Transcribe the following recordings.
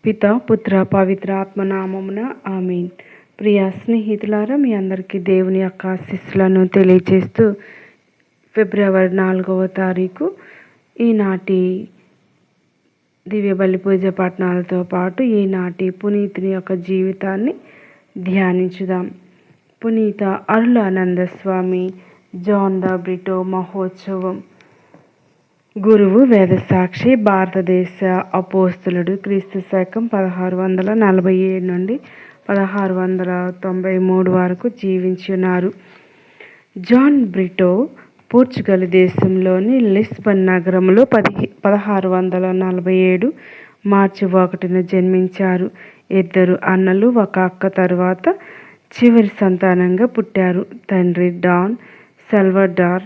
పిత పుత్ర పవిత్ర ఆత్మనామమున ఆమేన్. ప్రియ స్నేహితులారా, మీ అందరికీ దేవుని యొక్క ఆశీస్సులను తెలియజేస్తూ ఫిబ్రవరి 4వ తారీఖు ఈనాటి దివ్య బలి పూజ పఠనాలతో పాటు ఈనాటి పునీతుని యొక్క జీవితాన్ని ధ్యానించుదాం. పునీత అరుళానంద స్వామి జాన్ ద బ్రిటో మహోత్సవం. గురువు వేదసాక్షి, భారతదేశ అపోస్తలుడు, క్రీస్తు శకం 1647 నుండి 1693 వరకు జీవించి ఉన్నారు. జాన్ బ్రిటో పోర్చుగల్ దేశంలోని లిస్బన్ నగరంలో 1647 మార్చి 1న జన్మించారు. 2 అన్నలు, 1 అక్క తరువాత చివరి సంతానంగా పుట్టారు. తండ్రి డాన్ సల్వడార్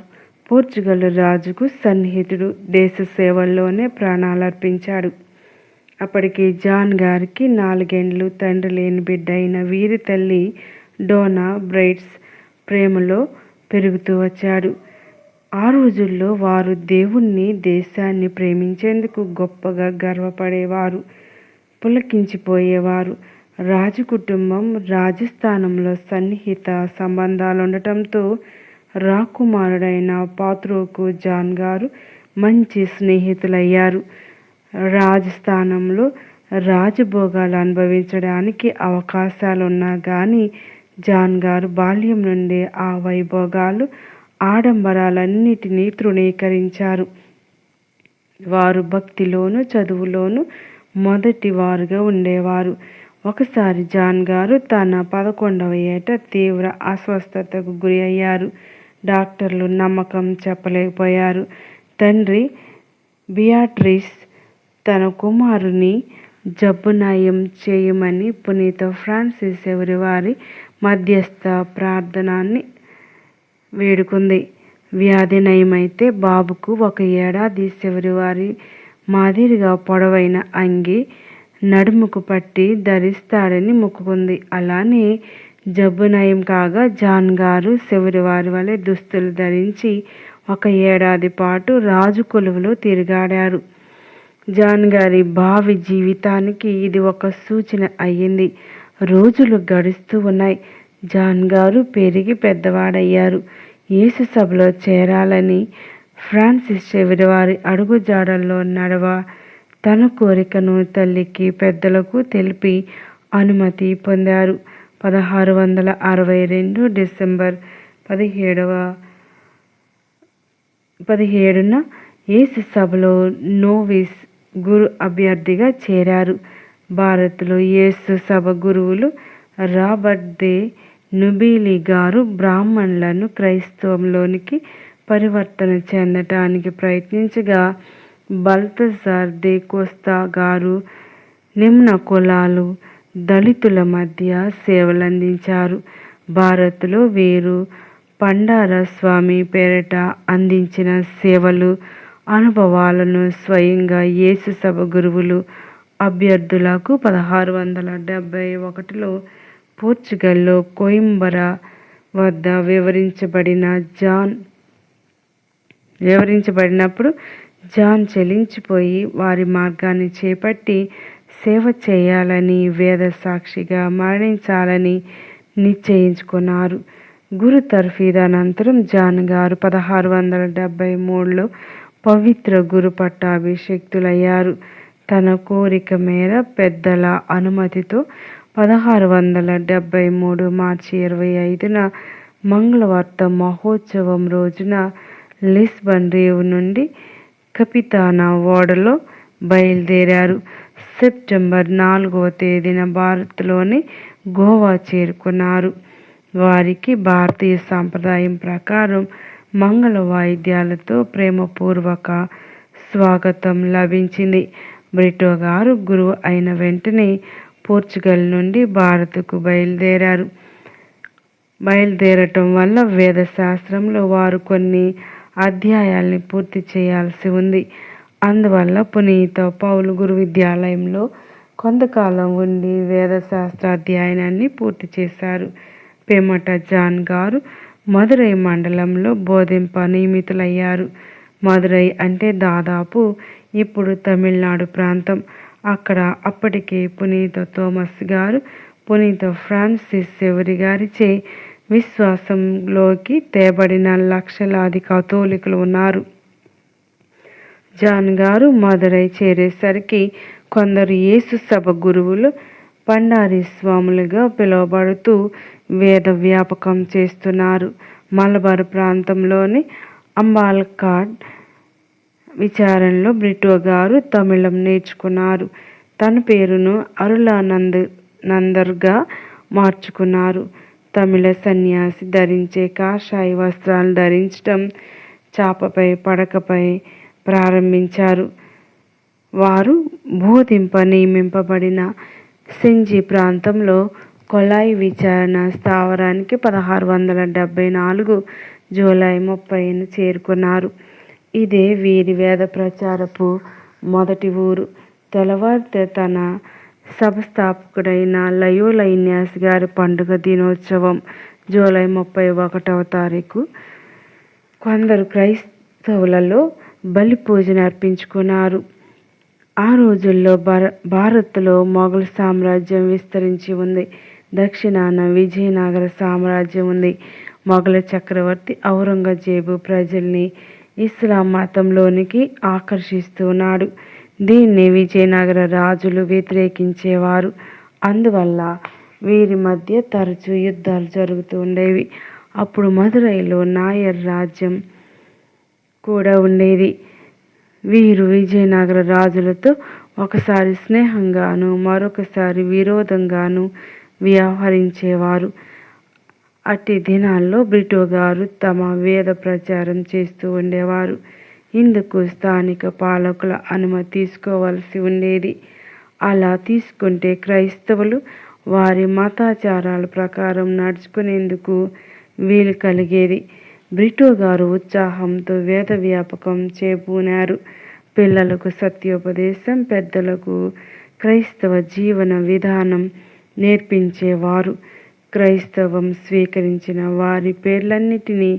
పోర్చుగల్ రాజుకు సన్నిహితుడు. దేశ సేవల్లోనే ప్రాణాలర్పించాడు. అప్పటికి జాన్ గారికి 4 ఏండ్లు. తండ్రి లేని బిడ్డ అయిన వీరి తల్లి డోనా బ్రైట్స్ ప్రేమలో పెరుగుతూ వచ్చాడు. ఆ రోజుల్లో వారు దేవుణ్ణి, దేశాన్ని ప్రేమించేందుకు గొప్పగా గర్వపడేవారు, పులకించిపోయేవారు. రాజు కుటుంబం రాజస్థానంలో సన్నిహిత సంబంధాలుండటంతో రాకుమారుడైన పాత్రోకు జాన్ గారు మంచి స్నేహితులయ్యారు. రాజస్థానంలో రాజభోగాలు అనుభవించడానికి అవకాశాలున్నా కానీ జాన్ గారు బాల్యం నుండి ఆ వైభోగాలు, ఆడంబరాలన్నిటినీ తృణీకరించారు. వారు భక్తిలోను, చదువులోను మొదటి వారుగా ఉండేవారు. ఒకసారి జాన్ గారు తన 11వ ఏట తీవ్ర అస్వస్థతకు గురి అయ్యారు. డాక్టర్లు నమ్మకం చెప్పలేకపోయారు. తండ్రి బియాట్రిస్ తన కుమారుని జబ్బు నయం చేయమని పునీత ఫ్రాన్సిస్ ఎవరివారి మధ్యస్థ ప్రార్థనాన్ని వేడుకుంది. వ్యాధి నయమైతే బాబుకు 1 ఏడాది చివరివారి మాదిరిగా పొడవైన అంగి నడుముకు పట్టి ధరిస్తాడని మొక్కుకుంది. అలానే జబ్బు నయం కాగా జాన్ గారు చివరివారి వలె దుస్తులు ధరించి 1 ఏడాది పాటు రాజు కొలువులో తిరిగాడారు. జాన్ గారి భావి జీవితానికి ఇది ఒక సూచన అయ్యింది. రోజులు గడుస్తూ ఉన్నాయి. జాన్ గారు పెరిగి పెద్దవాడయ్యారు. యేసు సభలో చేరాలని, ఫ్రాన్సిస్ చివరివారి అడుగుజాడల్లో నడవ తన కోరికను తల్లికి, పెద్దలకు తెలిపి అనుమతి పొందారు. 1662 డిసెంబర్ 17న యేసు సభలో నోవిస్ గురు అభ్యర్థిగా చేరారు. భారత్లో యేసు సభ గురువులు రాబర్ట్ దే నుబిలి గారు బ్రాహ్మణులను క్రైస్తవంలోనికి పరివర్తన చెందటానికి ప్రయత్నించగా, బల్తజార్ దే కోస్తా గారు నిమ్న కులాలు, దళితుల మధ్య సేవలందించారు. భారత్లో వీరు పండార స్వామి పేరిట అందించిన సేవలు, అనుభవాలను స్వయంగా యేసు సభ గురువులు అభ్యర్థులకు 1671లో పోర్చుగల్లో కోయింబరా వద్ద వివరించబడినప్పుడు జాన్ చెలించిపోయి వారి మార్గాన్ని చేపట్టి సేవ చేయాలని, వేద సాక్షిగా మరణించాలని నిశ్చయించుకున్నారు. గురు తర్ఫీదు అనంతరం జాన్ గారు 1673లో పవిత్ర గురు పట్టాభిషిక్తులయ్యారు. తన కోరిక మేర పెద్దల అనుమతితో 1673 మార్చి 25న మంగళవార్త మహోత్సవం రోజున లిస్బన్ రేవు నుండి కపితానా ఓడలో బయలుదేరారు. సెప్టెంబర్ 4వ తేదీన భారత్లోని గోవా చేరుకున్నారు. వారికి భారతీయ సాంప్రదాయం ప్రకారం మంగళ వాయిద్యాలతో ప్రేమపూర్వక స్వాగతం లభించింది. బ్రిటో గారు గురువు అయిన వెంటనే పోర్చుగల్ నుండి భారత్కు బయలుదేరటం వల్ల వేదశాస్త్రంలో వారు కొన్ని అధ్యాయాల్ని పూర్తి చేయాల్సి ఉంది. అందువల్ల పునీత పౌలు గురు విద్యాలయంలో కొంతకాలం ఉండి వేదశాస్త్ర అధ్యయనాన్ని పూర్తి చేశారు. పిమ్మట జాన్ గారు మదురై మండలంలో బోధింప నియమితులయ్యారు. మదురై అంటే దాదాపు ఇప్పుడు తమిళనాడు ప్రాంతం. అక్కడ అప్పటికే పునీత థోమస్ గారు, పునీత ఫ్రాన్సిస్ సెవరి గారిచే విశ్వాసంలోకి తేబడిన లక్షలాది కథోలికులు ఉన్నారు. జాన్ గారు మదురై చేరేసరికి కొందరు యేసు సభ గురువులు పండారి స్వాములుగా పిలువబడుతూ వేద వ్యాపకం చేస్తున్నారు. మలబార్ ప్రాంతంలోని అంబాల్కాడ్ విచారణలో బ్రిటో గారు తమిళం నేర్చుకున్నారు. తన పేరును అరుళానందర్గా మార్చుకున్నారు. తమిళ సన్యాసి ధరించే కాషాయ వస్త్రాలు ధరించడం, చాపపై పడకపై ప్రారంభించారు. వారు బోధింప నియమింపబడిన సెంజి ప్రాంతంలో కొలాయి విచారణ స్థావరానికి 1674 జూలై 30న చేరుకున్నారు. ఇదే వీరి వేద ప్రచారపు మొదటి ఊరు. తెల్లవారితే తన సభస్థాపకుడైన లయోలా ఇన్యాసి గారి పండుగ దినోత్సవం జూలై 31వ తారీఖు. కొందరు క్రైస్తవులలో బలి పూజను అర్పించుకున్నారు. ఆ రోజుల్లో భారత్లో మొఘల్ సామ్రాజ్యం విస్తరించి ఉంది. దక్షిణాన విజయనగర సామ్రాజ్యం ఉంది. మొఘల్ చక్రవర్తి ఔరంగజేబు ప్రజల్ని ఇస్లాం మతంలోనికి ఆకర్షిస్తున్నాడు. దీన్ని విజయనగర రాజులు వ్యతిరేకించేవారు. అందువల్ల వీరి మధ్య తరచూ యుద్ధాలు జరుగుతూ ఉండేవి. అప్పుడు మదురైలో నాయర్ రాజ్యం కూడా ఉండేది. వీరు విజయనగర రాజులతో ఒకసారి స్నేహంగాను మరొకసారి విరోధంగాను వ్యవహరించేవారు. అట్టి దినాల్లో బ్రిటో గారు తమ వేద ప్రచారం చేస్తూ ఉండేవారు. ఇందుకు స్థానిక పాలకుల అనుమతి తీసుకోవలసి ఉండేది. అలా తీసుకుంటే క్రైస్తవులు వారి మతాచారాల ప్రకారం నడుచుకునేందుకు వీలు కలిగేది. బ్రిటో గారు ఉత్సాహంతో వేద వ్యాపకం చేపూనారు. పిల్లలకు సత్యోపదేశం, పెద్దలకు క్రైస్తవ జీవన విధానం నేర్పించేవారు. క్రైస్తవం స్వీకరించిన వారి పేర్లన్నిటినీ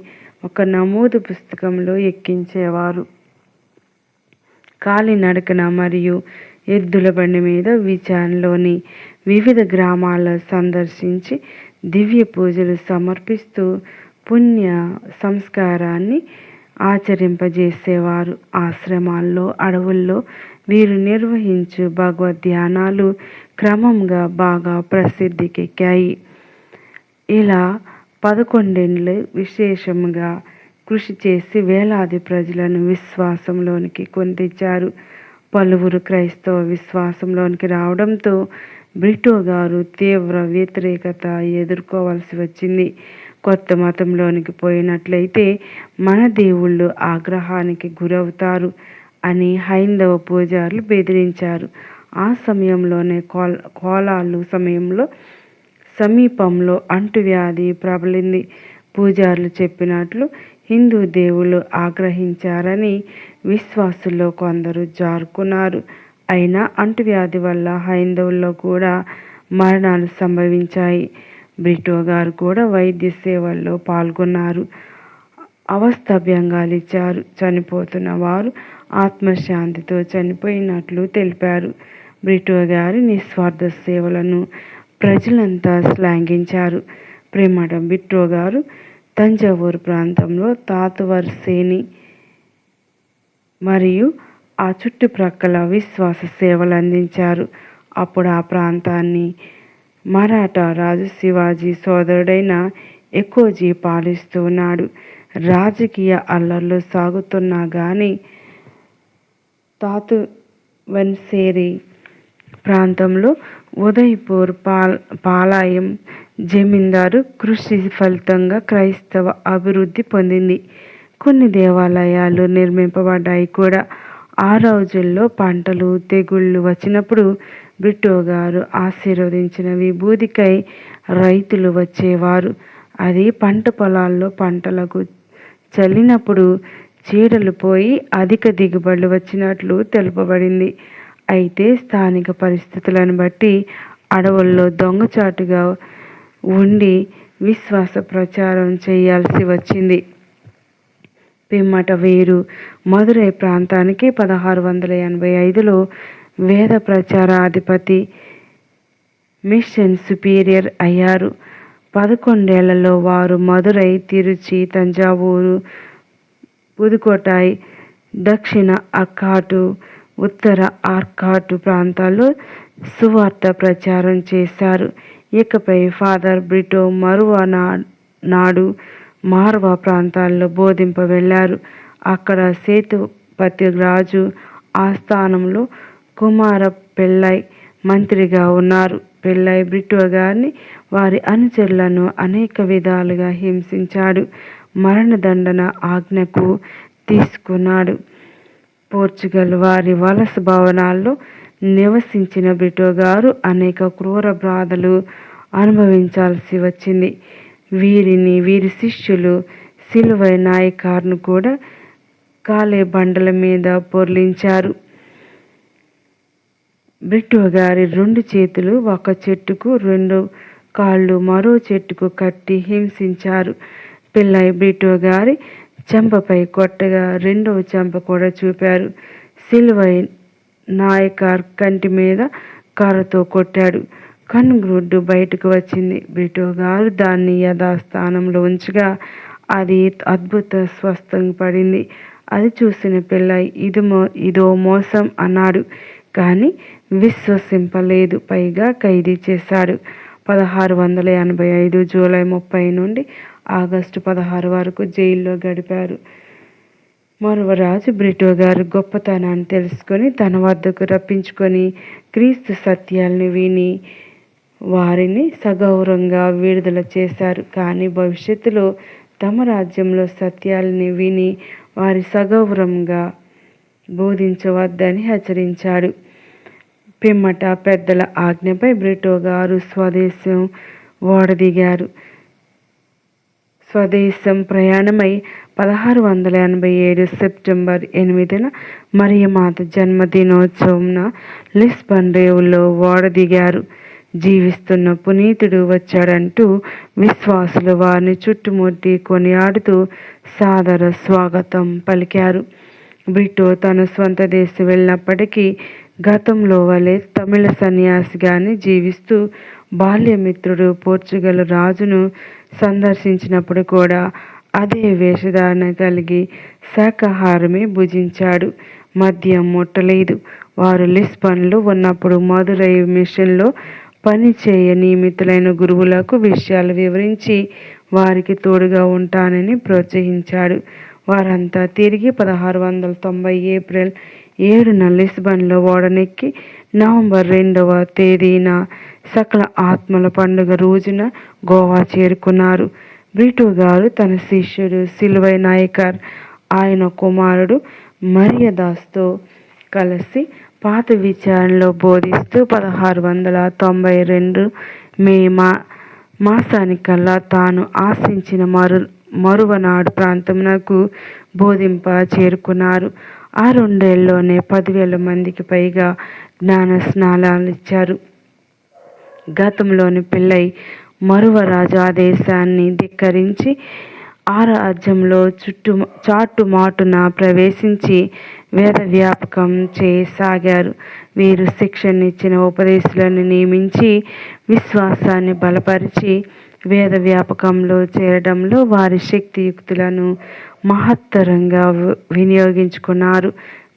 ఒక నమోదు పుస్తకంలో ఎక్కించేవారు. కాలినడకన మరియు ఎద్దుల బండి మీద విచారణలోని వివిధ గ్రామాల సందర్శించి దివ్య పూజలు సమర్పిస్తూ పుణ్య సంస్కారాన్ని ఆచరింపజేసేవారు. ఆశ్రమాల్లో, అడవుల్లో వీరు నిర్వహించు భగవద్ధ్యానాలు క్రమంగా బాగా ప్రసిద్ధికెక్కాయి. ఇలా 11 ఏళ్ళు విశేషంగా కృషి చేసి వేలాది ప్రజలను విశ్వాసంలోనికి కొనితెచ్చారు. పలువురు క్రైస్తవ విశ్వాసంలోనికి రావడంతో బ్రిటో గారు తీవ్ర వ్యతిరేకత ఎదుర్కోవలసి వచ్చింది. కొత్త మతంలోనికి పోయినట్లయితే మన దేవుళ్ళు ఆగ్రహానికి గురవుతారు అని హైందవ పూజారులు బెదిరించారు. ఆ సమయంలోనే కోలాలు సమీపంలో అంటువ్యాధి ప్రబలింది. పూజారులు చెప్పినట్లు హిందూ దేవుళ్ళు ఆగ్రహించారని విశ్వాసుల్లో కొందరు జారుకున్నారు. అయినా అంటువ్యాధి వల్ల హైందవుల్లో కూడా మరణాలు సంభవించాయి. బ్రిటో గారు కూడా వైద్య సేవల్లో పాల్గొన్నారు. అవస్థాభ్యంగాలు ఇచ్చారు. చనిపోతున్న వారు ఆత్మశాంతితో చనిపోయినట్లు తెలిపారు. బ్రిటో గారి నిస్వార్థ సేవలను ప్రజలంతా శ్లాఘించారు. ప్రేమట బ్రిటో గారు తంజావూరు ప్రాంతంలో తాతువర్సేని మరియు ఆ చుట్టుప్రక్కల విశ్వాస సేవలు అందించారు. అప్పుడు ఆ ప్రాంతాన్ని మరాఠా రాజు శివాజీ సోదరుడైన ఎకోజీ పాలిస్తూ ఉన్నాడు. రాజకీయ అల్లర్లు సాగుతున్నా కానీ తాతువన్సేరి ప్రాంతంలో ఉదయ్పూర్ పాలాయం జమీందారు కృషి ఫలితంగా క్రైస్తవ అభివృద్ధి పొందింది. కొన్ని దేవాలయాలు నిర్మింపబడ్డాయి కూడా. ఆ రోజుల్లో పంటలు తెగుళ్ళు వచ్చినప్పుడు బ్రిటో గారు ఆశీర్వదించిన విభూదికై రైతులు వచ్చేవారు. అది పంట పొలాల్లో పంటలకు చల్లినప్పుడు చీడలు పోయి అధిక దిగుబడులు వచ్చినట్లు తెలుపబడింది. అయితే స్థానిక పరిస్థితులను బట్టి అడవుల్లో దొంగచాటుగా ఉండి విశ్వాస ప్రచారం చేయాల్సి వచ్చింది. పిమ్మట వీరు మదురై ప్రాంతానికి 1685లో వేద ప్రచారాధిపతి, మిషన్ సుపీరియర్ అయ్యారు. 11 ఏళ్లలో వారు మదురై, తిరుచి, తంజావూరు, పుదుకోటాయ్, దక్షిణ ఆర్కాటు, ఉత్తర ఆర్కాటు ప్రాంతాల్లో సువార్త ప్రచారం చేశారు. ఇకపై ఫాదర్ బ్రిటో నాడు మార్వా ప్రాంతాల్లో బోధింప వెళ్ళారు. అక్కడ సేతుపతి రాజు ఆస్థానంలో కుమార పెళ్ళై మంత్రిగా ఉన్నారు. పెళ్ళై బ్రిటో గారిని, వారి అనుచరులను అనేక విధాలుగా హింసించాడు. మరణదండన ఆజ్ఞకు తీసుకున్నాడు. పోర్చుగల్ వారి వలస భవనాల్లో నివసించిన బ్రిటో గారు అనేక క్రూర బాధలు అనుభవించాల్సి వచ్చింది. వీరి శిష్యులు సిలువై నాయకార్ను కూడా కాలే బండల మీద పొర్లించారు. బ్రిటో గారి 2 చేతులు ఒక చెట్టుకు, 2 కాళ్ళు మరో చెట్టుకు కట్టి హింసించారు. పిల్లై బ్రిటో గారి చెంపపై కొట్టగా 2వ చెంప కూడా చూపారు. సిలువై నాయకార్ కంటి మీద కర్రతో కొట్టాడు. కన్నుగుడ్డు బయటకు వచ్చింది. బ్రిటో గారు దాన్ని యథాస్థానంలో ఉంచగా అది అద్భుత స్వస్థం పడింది. అది చూసిన పిల్లై ఇదో మోసం అన్నాడు. కానీ విశ్వసింపలేదు. పైగా ఖైదీ చేశాడు. 1685 జూలై 30 నుండి ఆగస్టు 16 వరకు జైల్లో గడిపారు. మరువరాజు బ్రిటో గారు గొప్పతనాన్ని తెలుసుకొని తన వద్దకు రప్పించుకొని క్రీస్తు సత్యాలను విని వారిని సగౌరవంగా విడుదల చేశారు. కానీ భవిష్యత్తులో తమ రాజ్యంలో సత్యాలని విని వారి సగౌరవంగా బోధించవద్దని హెచ్చరించాడు. పిమ్మట పెద్దల ఆజ్ఞపై బ్రిటో గారు స్వదేశం ఓడదిగారు. స్వదేశం ప్రయాణమై 1687 సెప్టెంబర్ 8న మరియమాత జన్మదినోత్సవంన లిస్బన్ రేవులో ఓడదిగారు. జీవిస్తున్న పునీతుడు వచ్చాడంటూ విశ్వాసులు వారిని చుట్టుముట్టి కొనియాడుతూ సాదర స్వాగతం పలికారు. బ్రిటో తన స్వంత దేశం వెళ్ళినప్పటికీ గతంలో వలె తమిళ సన్యాసిగానే జీవిస్తూ బాల్యమిత్రుడు పోర్చుగల్ రాజును సందర్శించినప్పుడు కూడా అదే వేషధారణ కలిగి శాకాహారమే భుజించాడు. మద్యం ముట్టలేదు. వారు లిస్బన్లో ఉన్నప్పుడు మదురై మిషన్లో పనిచేయ నియమితులైన గురువులకు విషయాలు వివరించి వారికి తోడుగా ఉంటానని ప్రోత్సహించాడు. వారంతా తిరిగి 1690 ఏప్రిల్ 7న లిస్బన్లో ఓడనెక్కి నవంబర్ 2వ తేదీన సకల ఆత్మల పండుగ రోజున గోవా చేరుకున్నారు. బ్రిటో గారు తన శిష్యుడు సిలువై నాయకర్, ఆయన కుమారుడు మరియదాస్తో కలిసి పాత విచారణలో బోధిస్తూ 1692 మే మాసానికల్లా తాను ఆశించిన మరువనాడు ప్రాంతమునకు బోధింప చేరుకున్నారు. ఆ 2 ఏళ్లలోనే 10,000 మందికి పైగా జ్ఞాన స్నానాలు ఇచ్చారు. గతంలోని పిల్లై మరువరాజు ఆదేశాన్ని ధిక్కరించి ఆ రాజ్యంలో చాటుమాటున ప్రవేశించి వేద వ్యాపకం చేయసాగారు. వీరు శిక్షణ ఇచ్చిన ఉపదేశులను నియమించి విశ్వాసాన్ని బలపరిచి వేద వ్యాపకంలో చేరడంలో వారి శక్తియుక్తులను మహత్తరంగా వినియోగించుకున్నారు.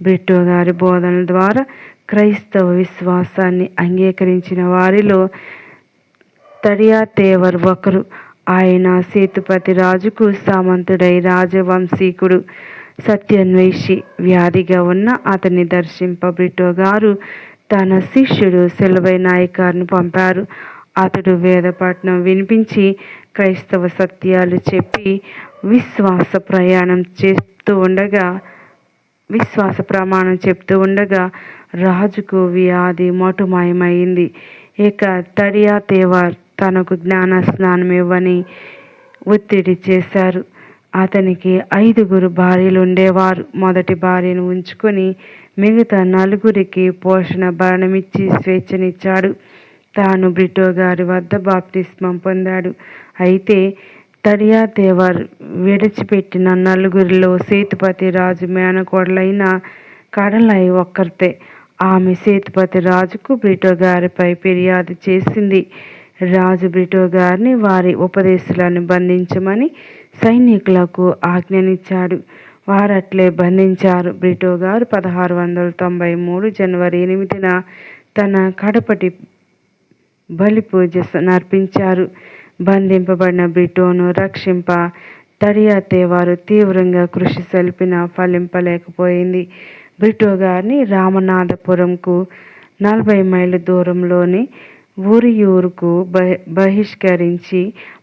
బ్రిటో గారి బోధనల ద్వారా క్రైస్తవ విశ్వాసాన్ని అంగీకరించిన వారిలో తడియాతేవర్ ఒకరు. ఆయన సేతుపతి రాజుకు సామంతుడై రాజవంశీకుడు, సత్యాన్వేషి. వ్యాధిగా ఉన్న అతన్ని దర్శింప బ్రిటో గారు తన శిష్యుడు సిలువై నాయకార్ను పంపారు. అతడు వేదపట్నం వినిపించి క్రైస్తవ సత్యాలు చెప్పి విశ్వాస ప్రమాణం చెప్తూ ఉండగా రాజుకు వ్యాధి మటుమాయమైంది. ఇక తడియాతేవర్ తనకు జ్ఞాన స్నానం ఇవ్వని ఒత్తిడి చేశారు. అతనికి 5 భార్యలు ఉండేవారు. మొదటి భార్యను ఉంచుకొని మిగతా 4 పోషణ భరణమిచ్చి స్వేచ్ఛనిచ్చాడు. తాను బ్రిటో గారి వద్ద బాప్తిస్మం పొందాడు. అయితే తడియాతేవర్ విడిచిపెట్టిన 4 సేతుపతి రాజు మేనకోడలైన కడలై ఒక్కర్తే. ఆమె సేతుపతి రాజుకు బ్రిటో గారిపై ఫిర్యాదు చేసింది. రాజు బ్రిటో గారిని వారి ఉపదేశాలను బంధించమని సైనికులకు ఆజ్ఞనిచ్చాడు. వారట్లే బంధించారు. బ్రిటో గారు 1693 జనవరి 8న తన కడపటి బలిపూజ నర్పించారు. బంధింపబడిన బ్రిటోను రక్షింప తడియాతే వారు తీవ్రంగా కృషి సల్పినా ఫలింపలేకపోయింది. బ్రిటో గారిని రామనాథపురంకు 40 మైళ్ళ దూరంలోని ఊరియూరుకు బహిష్కరించి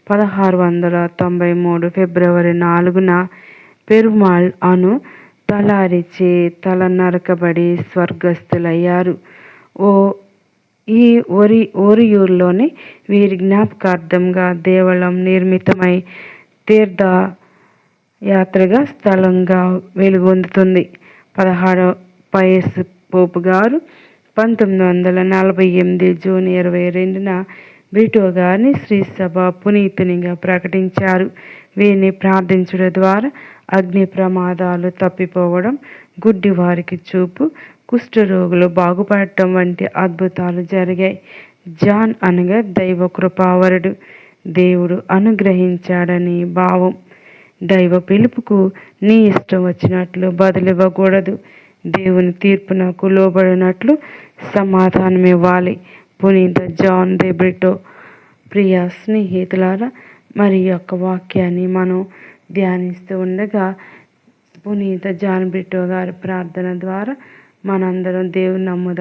1693 ఫిబ్రవరి 4న పెరుమాళ్ అను తలారిచే తల నరకబడి స్వర్గస్థులయ్యారు. ఈ ఓరియూరులోని వీరి జ్ఞాపకార్థంగా దేవాలయం నిర్మితమై తీర్థయాత్రగా స్థలంగా వెలుగొందుతుంది. 16వ పయస్ పోపు గారు 1948 జూన్ 22న బ్రిటో గారిని శ్రీసభ పునీతునిగా ప్రకటించారు. వీరిని ప్రార్థించడం ద్వారా అగ్ని ప్రమాదాలు తప్పిపోవడం, గుడ్డివారికి చూపు, కుష్ఠరోగులు బాగుపడటం వంటి అద్భుతాలు జరిగాయి. జాన్ అనగా దైవ కృపావరుడు, దేవుడు అనుగ్రహించాడని భావం. దైవ పిలుపుకు నీ ఇష్టం వచ్చినట్లు బదులివ్వకూడదు. దేవుని తీర్పునకు లోబడినట్లు సమాధానమివ్వాలి. పునీత జాన్ ది బ్రిటో. ప్రియ స్నేహితులారా, మరి యొక్క వాక్యాన్ని మనం ధ్యానిస్తూ ఉండగా పునీత జాన్ బ్రిటో గారి ప్రార్థన ద్వారా మనందరం దేవుని నమ్ముదాం.